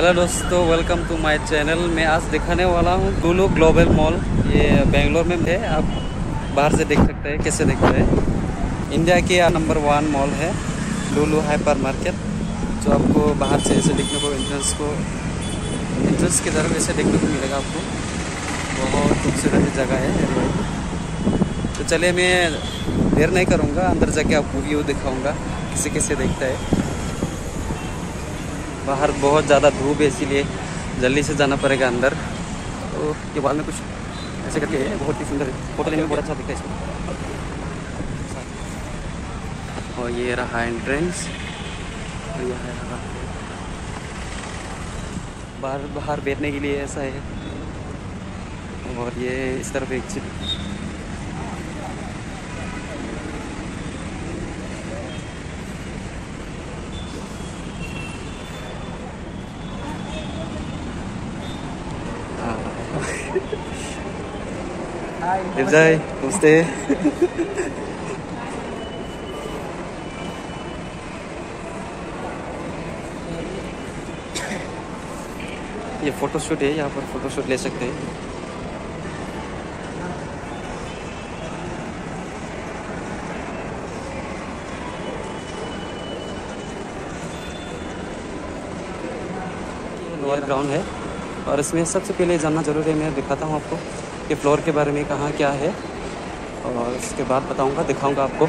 Hello दोस्तों, welcome to my channel. मैं आज दिखाने वाला हूँ लुलु ग्लोबल मॉल। ये बेंगलोर में है। आप बाहर से देख सकते हैं कैसे दिखता है। इंडिया के नंबर 1 मॉल है लुलु हाइपर मार्केट, जो आपको बाहर से ऐसे देखने को एंट्रेंस की तरफ ऐसे देखने को मिलेगा आपको। बहुत खूबसूरत जगह है। तो चलिए, मैं देर नहीं करूँगा, अंदर जाके आपको व्यू दिखाऊँगा कैसे कैसे दिखता है। बाहर बहुत ज़्यादा धूप है, इसीलिए जल्दी से जाना पड़ेगा अंदर। तो ये बाद में कुछ ऐसे करके है, बहुत ही सुंदर है। फोटो लेने में बहुत अच्छा दिखता है इसमें। और ये रहा एंट्रेंस, और यह है बाहर बैठने के लिए ऐसा है। और ये इस तरफ एक चीज जय नमस्ते। ये फोटोशूट है, यहाँ पर फोटोशूट ले सकते हैं। लोअर ग्राउंड है, और इसमें सबसे पहले जानना जरूरी है। मैं दिखाता हूँ आपको कि फ्लोर के बारे में कहाँ क्या है, और उसके बाद बताऊँगा, दिखाऊँगा आपको।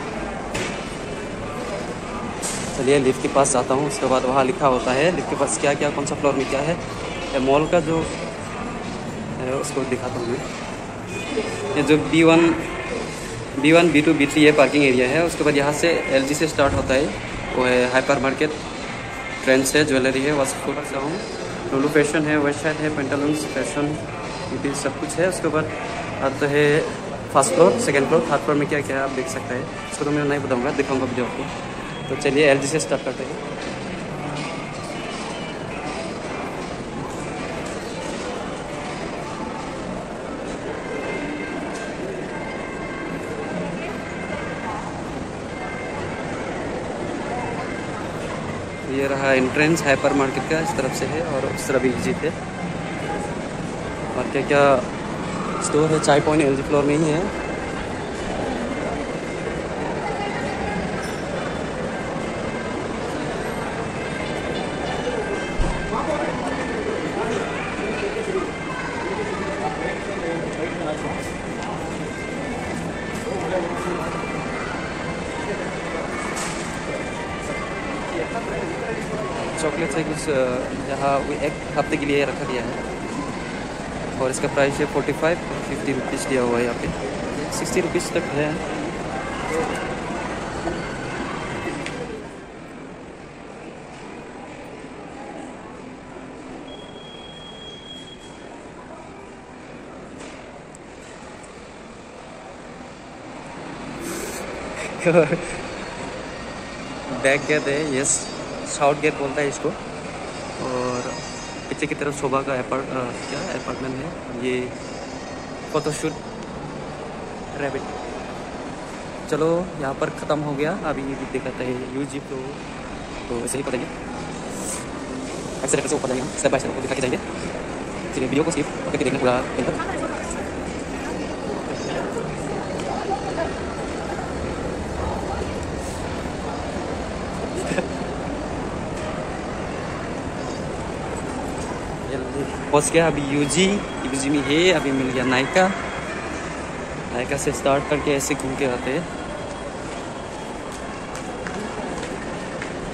चलिए लिफ्ट के पास जाता हूँ, उसके बाद वहाँ लिखा होता है लिफ्ट के पास क्या क्या, कौन सा फ्लोर में क्या है। मॉल का जो है उसको दिखाता हूँ मैं। ये जो B1, B2, B3 ये पार्किंग एरिया है। उसके बाद यहाँ से LG से स्टार्ट होता है, वो है हाइपर मार्केट। ट्रेंड्स है, ज्वेलरी है, वाशफुल से हूँ। लुलु फैशन है, वेस्ट साइड है, पेंटालून्स फैशन, ये सब कुछ है। उसके बाद आता है first floor, second floor, third floor में क्या क्या है आप देख सकते हैं। उसको तो मैं नहीं बताऊँगा, दिखाऊँगा वीडियो आपको। तो चलिए LG से स्टार्ट करते हैं। ये रहा एंट्रेंस हाइपर मार्केट का, इस तरफ से है, और उस तरफ LG थे। और क्या क्या स्टोर है, चाय पॉइंट LG फ्लोर में ही है। चॉकलेट है कुछ यहाँ एक हफ्ते के लिए रखा गया है, और इसका प्राइस है 45 और 50 रुपीज़ दिया हुआ है। यहाँ पे 60 रुपीज़ तक है। बैक गेट है, यस, साउथ गेट बोलता है इसको। और पीछे की तरफ शोभा का अपार्टमेंट है। ये फोटोशूट रैबिट। चलो यहाँ पर ख़त्म हो गया। अभी ये दिखाता है UG फ्लोर, तो ऐसे ही पढ़ेंगे, एक्सीलेटर से ऊपर जाएंगे, स्टेप बाय स्टेप आपको दिखा के जाएंगे। चलिए वीडियो को स्किप करके देखना पूरा एंड तक। पहुँच गया अभी UG में है। अभी मिल गया नायका से स्टार्ट करके ऐसे घूम के आते हैं।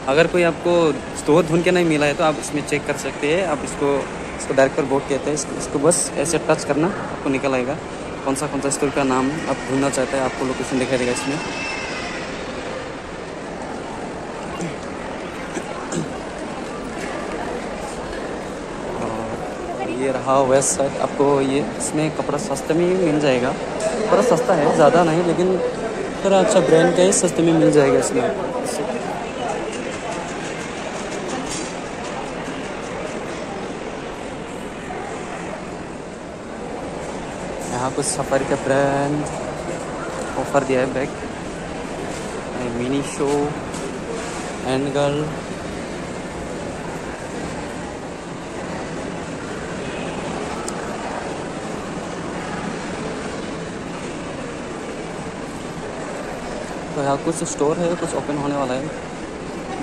अगर कोई आपको स्टोर ढूंढ के नहीं मिला है तो आप इसमें चेक कर सकते हैं। आप इसको डायरेक्टर बोर्ड कहते हैं। इसको बस ऐसे टच करना, आपको निकल आएगा कौन सा स्टोर का नाम आप ढूंढना चाहते हैं। आपको लोकेशन दिखाई देगा इसमें। ये रहा वेस्ट साइड। आपको ये इसमें कपड़ा सस्ते में मिल जाएगा। थोड़ा सस्ता है, ज़्यादा नहीं, लेकिन थोड़ा अच्छा ब्रांड का ही सस्ते में मिल जाएगा इसमें। यहाँ कुछ सफारी का ब्रांड ऑफर दिया है। Bag mini show and girl तो यहाँ कुछ स्टोर है, कुछ ओपन होने वाला है,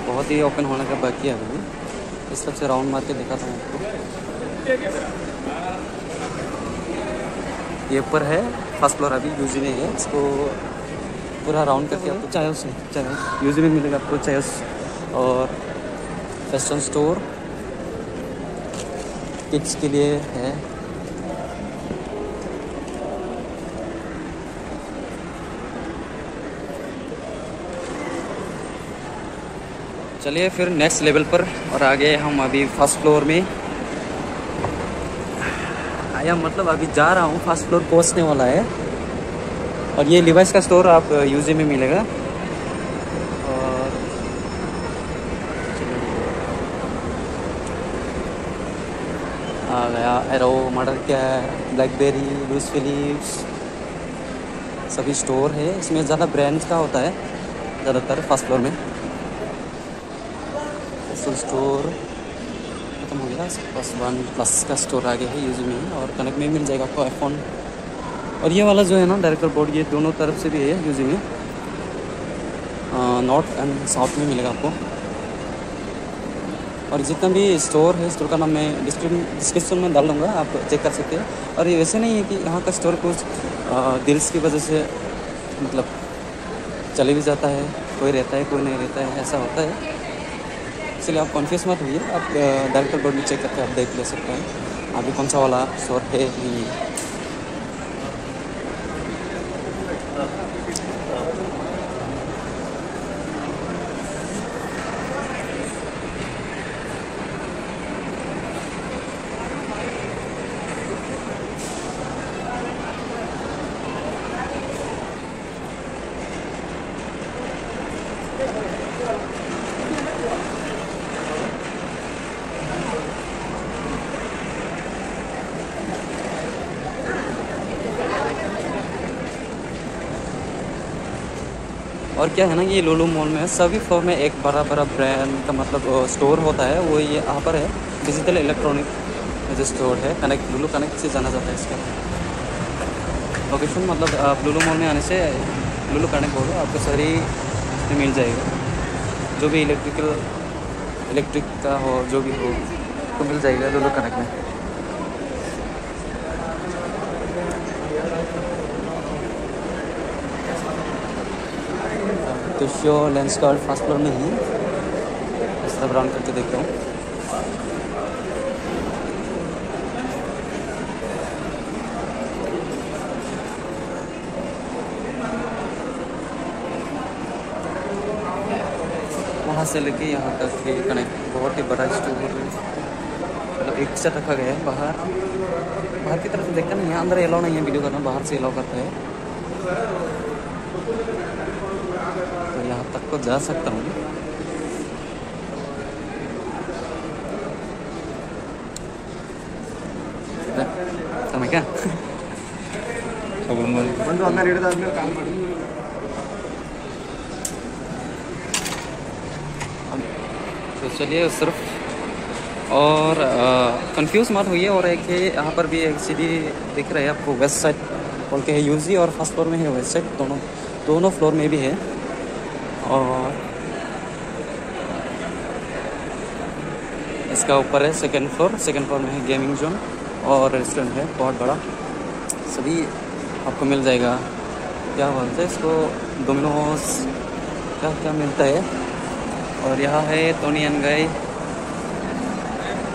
बहुत ही ओपन होने का बाकी है अभी। इस तरफ से राउंड मार के दिखाता हूँ आपको। ये ऊपर है, फर्स्ट फ्लोर अभी यूजी में है। इसको पूरा राउंड करके आपको चाय यूजी में मिलेगा आपको चाय और फैशन स्टोर किड्स के लिए है। चलिए फिर नेक्स्ट लेवल पर और आगे हम अभी फर्स्ट फ्लोर में आया, मतलब अभी जा रहा हूँ, फर्स्ट फ्लोर पहुँचने वाला है। और ये लिवाइस का स्टोर आप यूजी में मिलेगा। और आ गया एरो, मॉडल क्या है, ब्लैकबेरी, लूज फिलिप्स, सभी स्टोर है। इसमें ज़्यादा ब्रांड्स का होता है ज़्यादातर फर्स्ट फ्लोर में। स्टोर खत्म हो गया, बस वन प्लस का स्टोर आगे है यूजी में। और कनेक्ट में मिल जाएगा आपको आईफोन। और ये वाला जो है ना डायरेक्टर बोर्ड, ये दोनों तरफ से भी है यूजी में, नॉर्थ एंड साउथ में मिलेगा आपको। और जितना भी स्टोर है, स्टोर का नाम मैं डिस्क्रिप्शन में डाल दूँगा, आप चेक कर सकते हैं। और ये वैसे नहीं है कि यहाँ का स्टोर कुछ डील्स की वजह से मतलब चले भी जाता है, कोई रहता है कोई नहीं रहता है, ऐसा होता है। इसलिए आप कन्फ्यूज मत होइए, आप डायरेक्टर बोर्ड में चेक करके आप देख ले सकते हैं अभी कौन सा वाला स्टोर है नहीं है। और क्या है ना, ये लुलु मॉल में सभी फ्लोर में एक बड़ा बड़ा ब्रांड का मतलब स्टोर होता है। वो ये यहाँ पर है, डिजिटल इलेक्ट्रॉनिक जो स्टोर है, कनेक्ट, लुलु कनेक्ट से जाना जाता है इसका लोकेशन। मतलब आप लुलु मॉल में आने से लुलु कनेक्ट बोलो, आपको सारी मिल जाएगा, जो भी इलेक्ट्रिक का हो, जो भी हो तो मिल जाएगा लुलु कनेक्ट में। तो show lens card first floor में ही, इस तरह ब्राउन करके देखता हूँ। वहाँ से लेके यहाँ तक ये कनेक्ट बहुत ही बड़ा स्टोर है, मतलब एक से रखा गया है। बाहर की तरफ देखता नहीं है, अंदर अलाउ नहीं है वीडियो करना, बाहर से अलाउ करता है। तो यहाँ तक को जा सकता हूँ। समय क्या तो चलिए सिर्फ और कंफ्यूज मत होइए। और एक है यहाँ पर भी एक सीढ़ी दिख रहा है आपको, वेस्ट साइड बोल के है यूजी, और फर्स्ट फ्लोर में है वेस्ट साइड, दोनों फ्लोर में भी है। और इसका ऊपर है सेकंड फ्लोर में है गेमिंग जोन और रेस्टोरेंट है बहुत बड़ा, सभी आपको मिल जाएगा। क्या बोलते हैं इसको, डोमिनोज, क्या क्या मिलता है। और यहाँ है टोनी एंड गाई।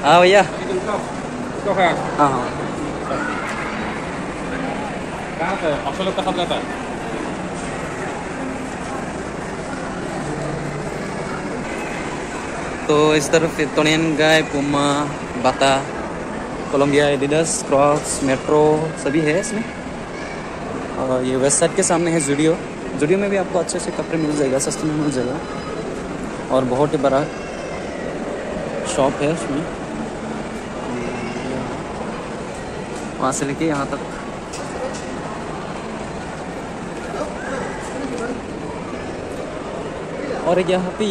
हाँ भैया, हाँ हाँ, कहाँ पे आप लोग का सब रहता है? तो इस तरफ टोनी एंड गाई, पुमा, बाता, कोलंबिया, एडिडास, क्रॉक्स, मेट्रो सभी है इसमें। और ये वेस्ट साइड के सामने है जूडियो में भी आपको अच्छे से कपड़े मिल जाएगा, सस्ते में मिल जाएगा। और बहुत ही बड़ा शॉप है उसमें, वहाँ से लेके यहाँ तक। और एक यहाँ पे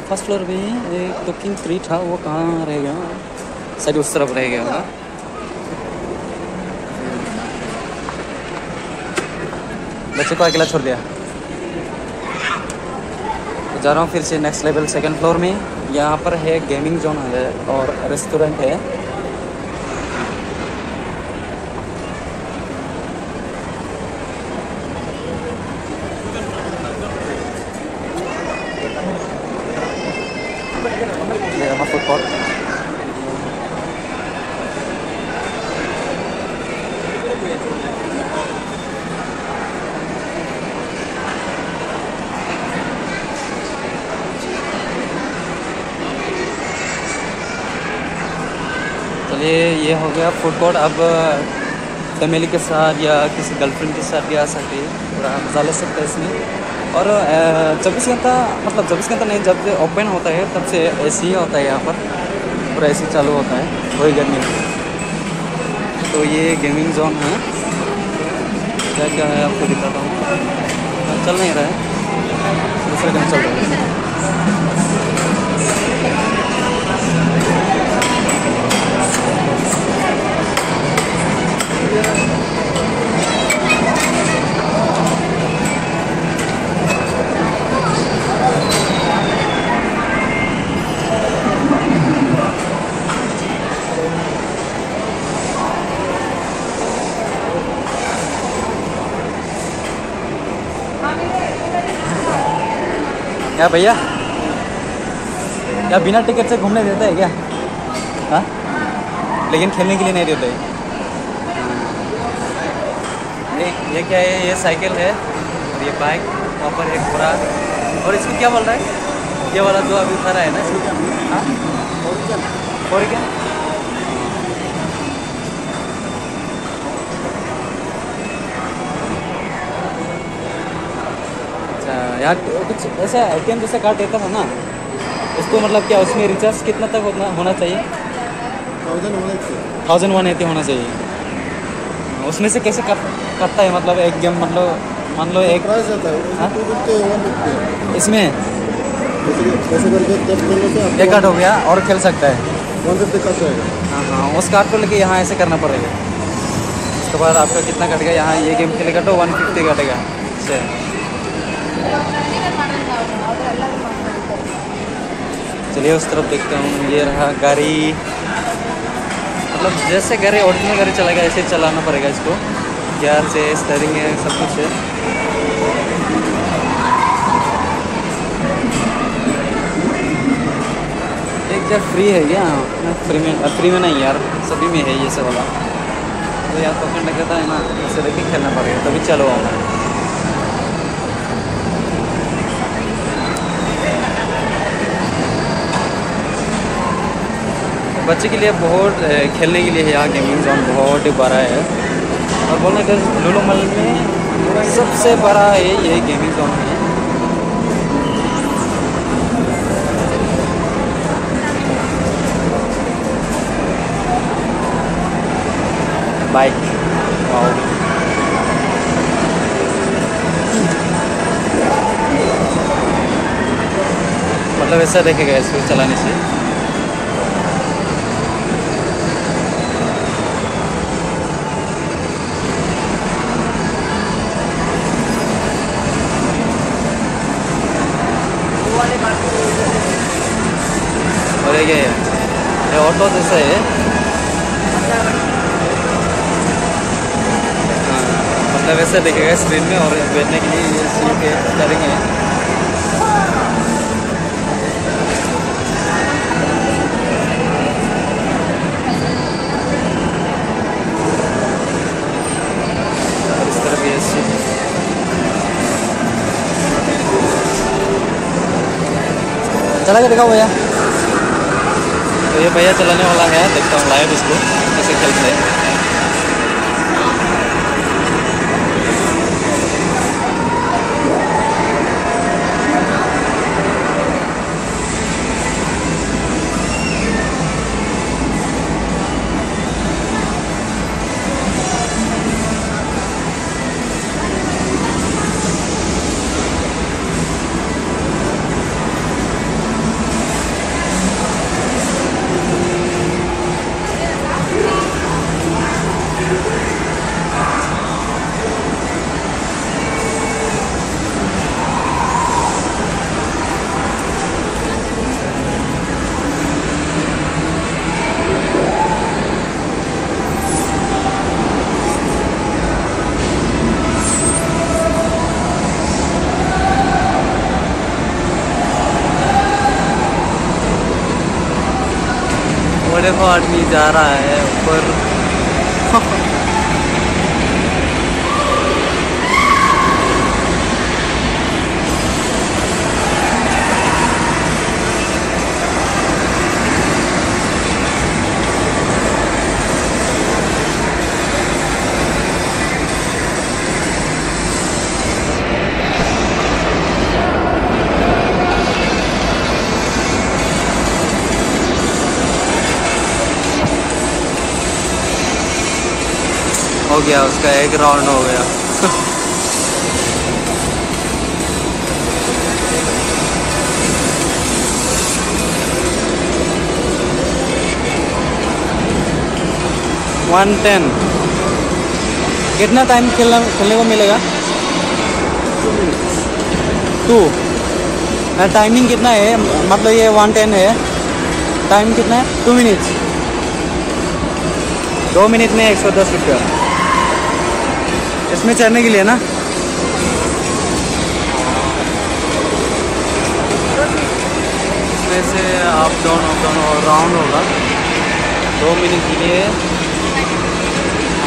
फर्स्ट फ्लोर में एक कुकिंग ट्री था, वो कहाँ रह गया, शायद उस तरफ रह गया होगा। बच्चे को अकेला छोड़ दिया। जा रहा हूँ फिर से नेक्स्ट लेवल सेकंड फ्लोर में। यहाँ पर है गेमिंग जोन है और रेस्टोरेंट है। ये रहा फूड कोर्ट। चलिए ये हो गया फूड कोर्ट। अब फैमिली के साथ या किसी गर्लफ्रेंड के साथ भी आ सकते हैं, पूरा मज़ा ले सकते हैं इसमें। और 24 घंटा मतलब 24 घंटा नहीं, जब ओपन होता है तब से एसी होता है यहाँ पर, पूरा एसी चालू होता है, वही गर्मी में। तो ये गेमिंग जोन है। क्या क्या है आपको दिखाता हूँ। चल नहीं रहा है, दूसरे दिन चल रहा है। क्या भैया, क्या बिना टिकट से घूमने देता है क्या? हाँ, लेकिन खेलने के लिए नहीं देते। ये क्या है? ये साइकिल है और ये बाइक, वहाँ पर एक घोड़ा। और इसको क्या बोल रहा है ये वाला जो अभी खड़ा है ना? हाँ, ओरिगन। यार कुछ ऐसा ATM जैसा कार्ड देता था ना, उसको मतलब क्या उसमें रिचार्ज कितना तक होना चाहिए? 1180 होना चाहिए। उसमें से कैसे करता है मतलब एक गेम, मतलब मान लो एक प्राइस आता है इसमें कैसे करके एक कार्ड हो गया और खेल सकता है। 150 कट जाएगा। हाँ हाँ, उस कार्ड को लेके यहाँ ऐसे करना पड़ेगा। उसके बाद आपका कितना कटेगा? यहाँ ये गेम खेलेगा तो 150 कटेगा। अच्छा, चलिए उस तरफ देखता हूँ। ये रहा गाड़ी, मतलब जैसे गाड़ी ओरिजिनल गाड़ी चलाएगा ऐसे चलाना पड़ेगा इसको। गियर से स्टीयरिंग है, सब कुछ है। एक जब फ्री है क्या? फ्री में नहीं यार, सभी में है ये सब वाला। तो यार टोकन लगता है ना, इसे देख के खेलना पड़ेगा तभी चलो आओ। बच्चे के लिए बहुत खेलने के लिए है यहाँ गेमिंग जोन, बहुत बड़ा है। और बोलने का लुलु मॉल में सबसे बड़ा है ये गेमिंग जोन है। बाइक, मतलब ऐसा देखेगा इसको चलाने से। और ये ऑटो जैसा है। मतलब ऐसा दिखेगा स्क्रीन में। और बैठने के लिए ये सीट है, स्टीयरिंग है। और इस तरफ ये सीट। चला के दिखाओ भैया। तो ये भैया चलाने वाला है, देखता हूँ लाइव इसको कैसे खेलते हैं। देखो आदमी जा रहा है ऊपर। हो गया उसका एक राउंड हो गया। वन 10 कितना टाइम खेलने को मिलेगा? 2 टाइमिंग कितना है? मतलब ये 110 है, टाइम कितना है? 2 मिनट्स। 2 मिनट में 110 रुपया इसमें चढ़ने के लिए ना। इसमें से अप डाउन और राउंड होगा 2 मिनट के लिए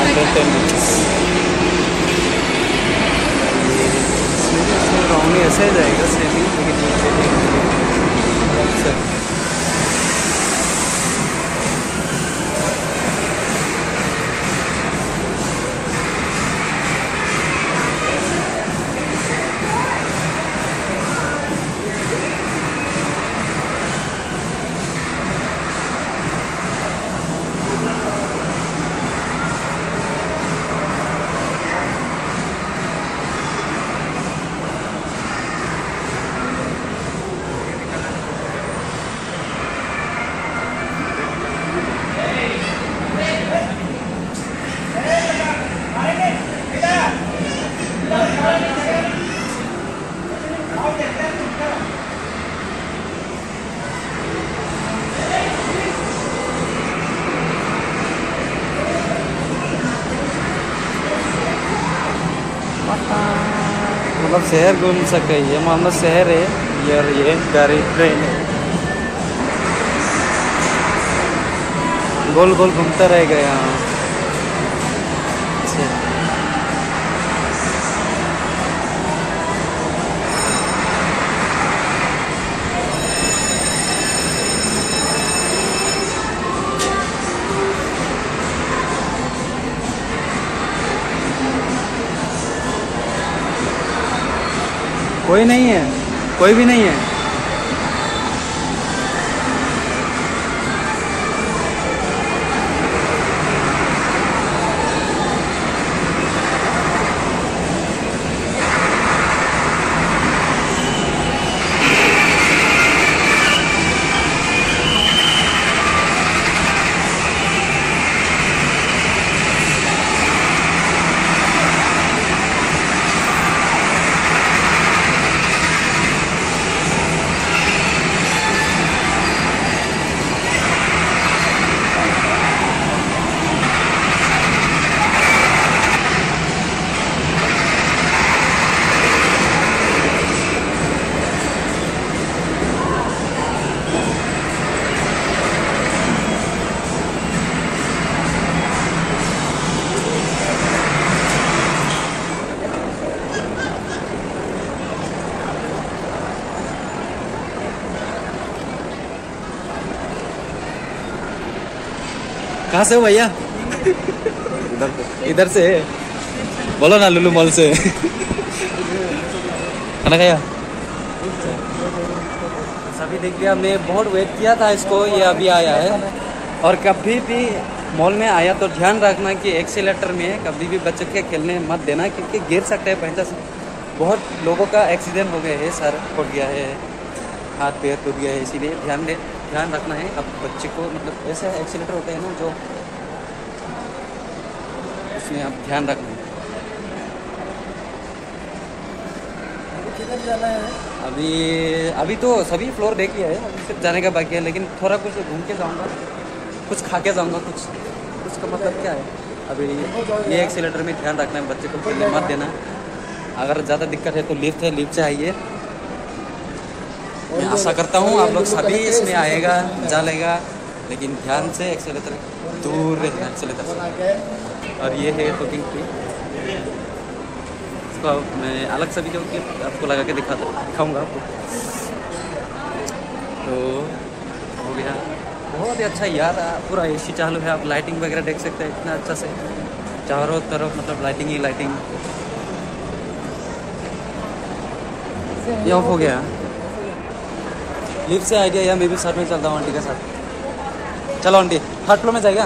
110 मिनट्स। राउंड ऐसे ही जाएगा सेटिंग, लेकिन मतलब शहर घूम सके। ये मोहम्मद शहर है यार, ये गाड़ी ट्रेन है, गोल गोल घूमता रहेगा यहाँ। कोई नहीं है, कोई भी नहीं है। कहाँ से हो भैया? इधर से। बोलो ना लुलु मॉल से। खाना खाया? सभी देख लिया, मैं बहुत वेट किया था इसको, ये अभी आया है। और कभी भी मॉल में आया तो ध्यान रखना कि एक्सीलेटर में कभी भी बच्चे के खेलने मत देना, क्योंकि गिर सकते हैं पैंचा से। बहुत लोगों का एक्सीडेंट हो गया है, सर फट गया है, हाथ पैर टूट गया है, इसीलिए ध्यान रखना है। अब बच्चे को मतलब ऐसे एक्सीलेटर होते हैं ना जो, उसमें आप ध्यान रखना है। किधर जाना है? अभी तो सभी फ्लोर देख लिया है, अभी सिर्फ जाने का बाकी है। लेकिन थोड़ा कुछ घूम के जाऊँगा, कुछ खा के जाऊँगा। कुछ का मतलब क्या है, अभी ये एक्सीलेटर में ध्यान रखना है, बच्चे को खेलने मत देना। अगर ज़्यादा दिक्कत है तो लिफ्ट है, लिफ्ट से आइए। मैं आशा करता हूँ आप लोग सभी इसमें आएगा, जा लेगा लेकिन ध्यान से एक्सेलेटर दूर रहना एक्सेलेटर से। और ये है हुकिंग ट्री, इसको मैं अलग से भी जो कि आपको लगा के दिखाऊंगा आपको। तो हो गया, बहुत ही अच्छा यार, पूरा एसी चालू है, आप लाइटिंग वगैरह देख सकते हैं इतना अच्छा से चारों तरफ, मतलब लाइटिंग ही लाइटिंग। ये ऑफ हो गया, लिफ्ट से आइडिया यार, मैं भी साथ में चलता हूँ आंटी के साथ। चलो आंटी, थर्ड फ्लोर में जाएगा,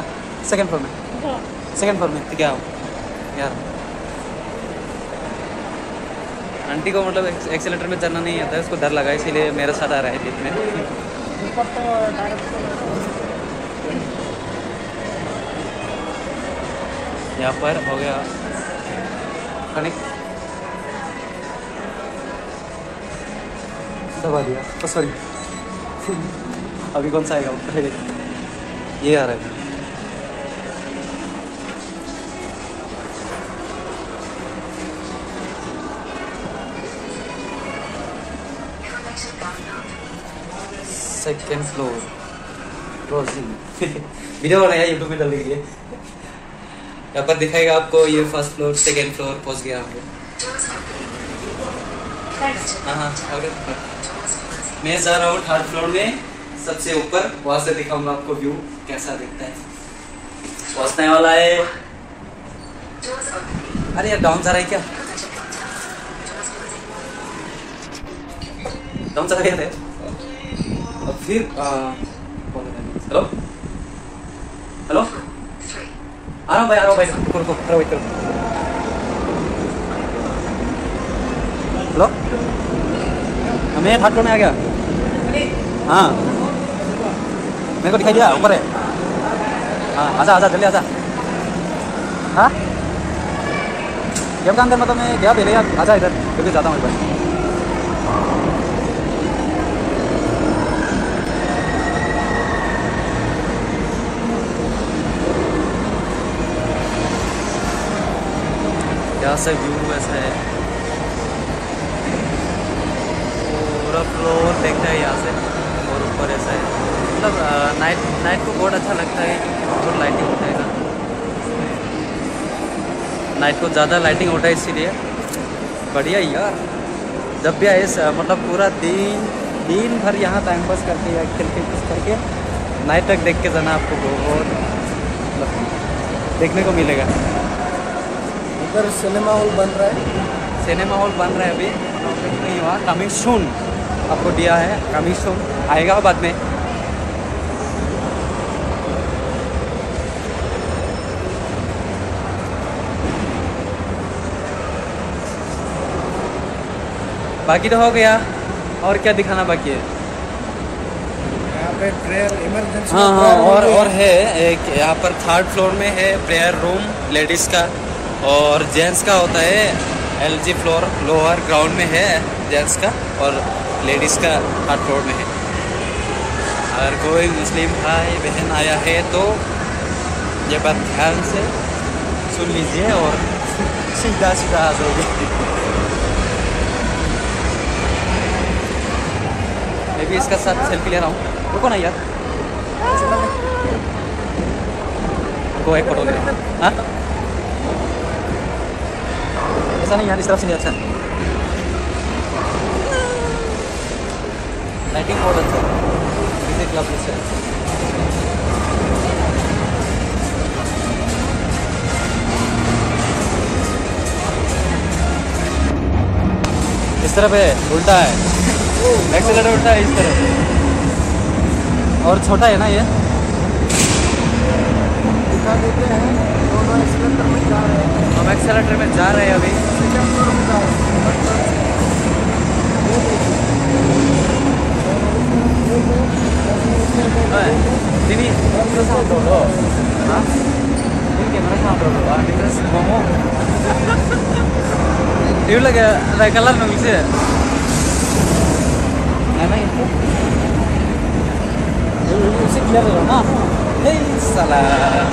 सेकंड फ्लोर में, सेकंड फ्लोर में ठीक है। आओ यार, आंटी को मतलब एक्सेलेटर में चलना नहीं आता है, उसको डर लगा, इसीलिए मेरे साथ आ रहा है लिफ्ट में। यहाँ पर हो गया कनेक्ट, दबा दिया तो सॉरी। अभी कौन सा आएगा ऊपर, ये आ रहा है। Second floor closing. वीडियो बनाया यूट्यूब में डालने के लिए। यहाँ पर दिखाएगा आपको ये फर्स्ट फ्लोर सेकेंड फ्लोर पहुँच गया हम लोग। हाँ ओके, मैं जा रहा हूँ थर्ड फ्लोर में सबसे ऊपर, वहाँ से दिखाऊंगा आपको व्यू कैसा दिखता है। पहुँचने वाला है। अरे यार डाउन जा रहा है क्या, डाउन चला गया था। और फिर हेलो हेलो, आ रहा हूँ भाई, आ रहा हूँ भाई, रुको थोड़ा वेट करो। हेलो, मैं थर्ड फ्लोर में आ गया। हाँ मेरे को दिखाई दिया ऊपर है। हाँ आजा आजा जल्दी आजा। हाँ गेम का अंदर मतलब मैं गया पहले यार, आजा इधर क्योंकि जाता हूँ एक बार। यहाँ से व्यू ऐसा है, पूरा फ्लोर देखता है यहाँ से, और ऊपर ऐसा है। मतलब नाइट को बहुत अच्छा लगता है क्योंकि बहुत लाइटिंग होता है ना, नाइट को ज़्यादा लाइटिंग होता है इसीलिए बढ़िया यार। जब भी आए मतलब पूरा दिन भर यहाँ टाइम पास करके या खेल के कुछ करके नाइट तक देख के जाना, आपको बहुत मतलब देखने को मिलेगा। इधर सिनेमा हॉल बन रहा है, सिनेमा हॉल बन रहा है, अभी नहीं हुआ, कमिंग सून आपको दिया है, कमिंग सून आएगा बाद में। बाकी तो हो गया, और क्या दिखाना बाकी है? यहाँ पे प्रेयर इमरजेंसी। हाँ और है एक यहाँ पर थर्ड फ्लोर में है प्रेयर रूम लेडीज़ का, और जेंट्स का होता है LG फ्लोर, लोअर ग्राउंड में है जेंट्स का, और लेडीज़ का थर्ड फ्लोर में है। अगर कोई मुस्लिम भाई बहन आया है तो ये बात ध्यान से सुन लीजिए और सीधा आ जाओगे। मैं भी इसका साथ सेल्फी ले रहा हूँ, रुको ना यार, रुको एक फोटो ले रहा हूँ। हाँ ऐसा नहीं यार, इस तरफ से नहीं, अच्छा लाइटिंग बहुत अच्छा है, किसी क्लब से। इस तरफ है, उल्टा है, एक्सेलेटर उल्टा है इस तरफ, और छोटा है ना ये। दिखा देते हैं, दोनों एक्सीलेटर में जा रहे हैं। हम एक्सेलेटर में जा रहे हैं अभी, सेकंड फ्लोर में जा रहे हैं। Sini, terus sama dulu. Hah? Ini gimana sama dulu? Ah, ini terus ngomong. Dia lagi kalah nunggu sih. Mana itu? Ini clear loh, nah. Hei, salah.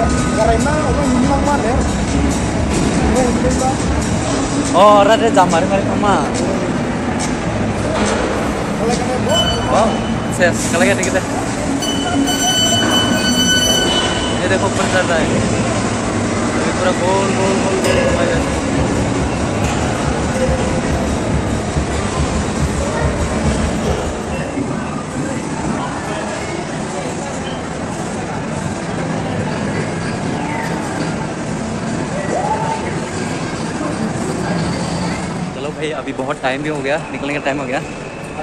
Karena orang hilang mana ya? Oh, rada jam mari mama. Kalau kena buat, Wow, ses kalau kayak kita. ये देखो ऊपर चल रहा है, ये पूरा गोल गोल गोल गोल घुमाएगा। चलो भाई, अभी बहुत टाइम भी हो गया, निकलने का टाइम हो गया।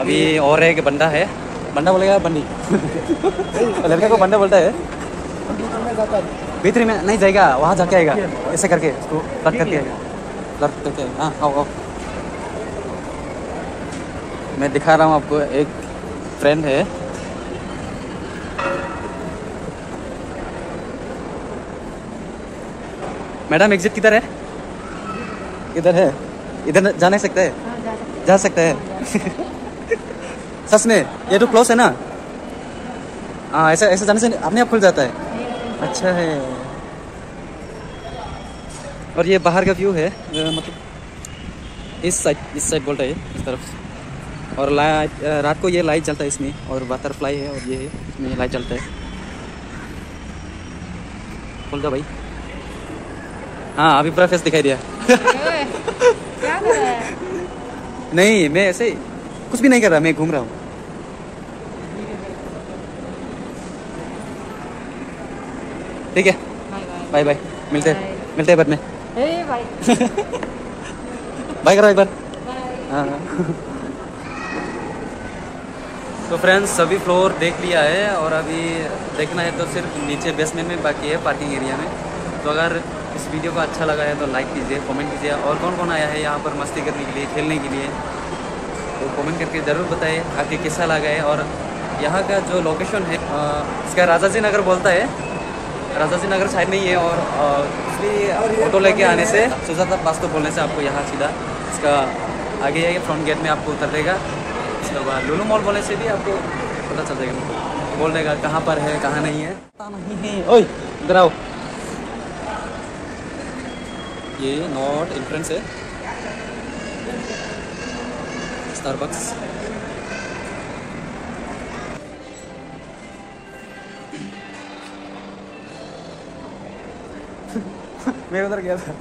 अभी और एक बंदा है, बंदा बोलेगा बंदी लड़के को बंदा बोलता है। निकलने जाता है। भीतरी में नहीं जाएगा, वहाँ जाके आएगा ऐसे करके, उसको कट करके आएगा, कट करके। हाँ आओ आओ, मैं दिखा रहा हूँ आपको। एक फ्रेंड है, मैडम एग्जिट किधर है? किधर है? इधर जा नहीं सकते? जा सकते हैं सच में? ये तो क्लोज है ना? हाँ, ऐसा ऐसे जाने से अपने आप खुल जाता है। अच्छा है। और ये बाहर का व्यू है, मतलब इस साइड बोलता है, इस तरफ। और लाइट, रात को ये लाइट जलता है इसमें, और बटरफ्लाई है, और ये है इसमें लाइट जलता है। बोल दो भाई। हाँ, अभी पूरा फेस दिखाई दिया क्या कर रहा है? नहीं, मैं ऐसे ही कुछ भी नहीं कर रहा, मैं घूम रहा हूँ। ठीक है, बाय बाय, मिलते हैं बाद में। भाई बाय करो एक बार। हाँ तो फ्रेंड्स, सभी फ्लोर देख लिया है, और अभी देखना है तो सिर्फ नीचे बेसमेंट में बाकी है, पार्किंग एरिया में। तो अगर इस वीडियो को अच्छा लगा है तो लाइक कीजिए, कमेंट कीजिए, और कौन कौन आया है यहाँ पर मस्ती करने के लिए, खेलने के लिए, तो कमेंट करके ज़रूर बताएं आके कैसा लगा है। और यहाँ का जो लोकेशन है, इसका राजा जी नगर बोलता है, राजा जी नगर साइड नहीं है। और इसलिए ऑटो लेके आने से, सुजाता पास तो बोलने से आपको यहाँ सीधा इसका आगे है, फ्रंट गेट में आपको उतर देगा। इसके बाद लुलु मॉल बोलने से भी आपको पता चल जाएगा, बोल देगा कहाँ पर है कहाँ नहीं है। नहीं है, ओए इधर आओ। ये नॉर्थ एंट्रेंस है स्टारबक्स। मैं उधर गया था।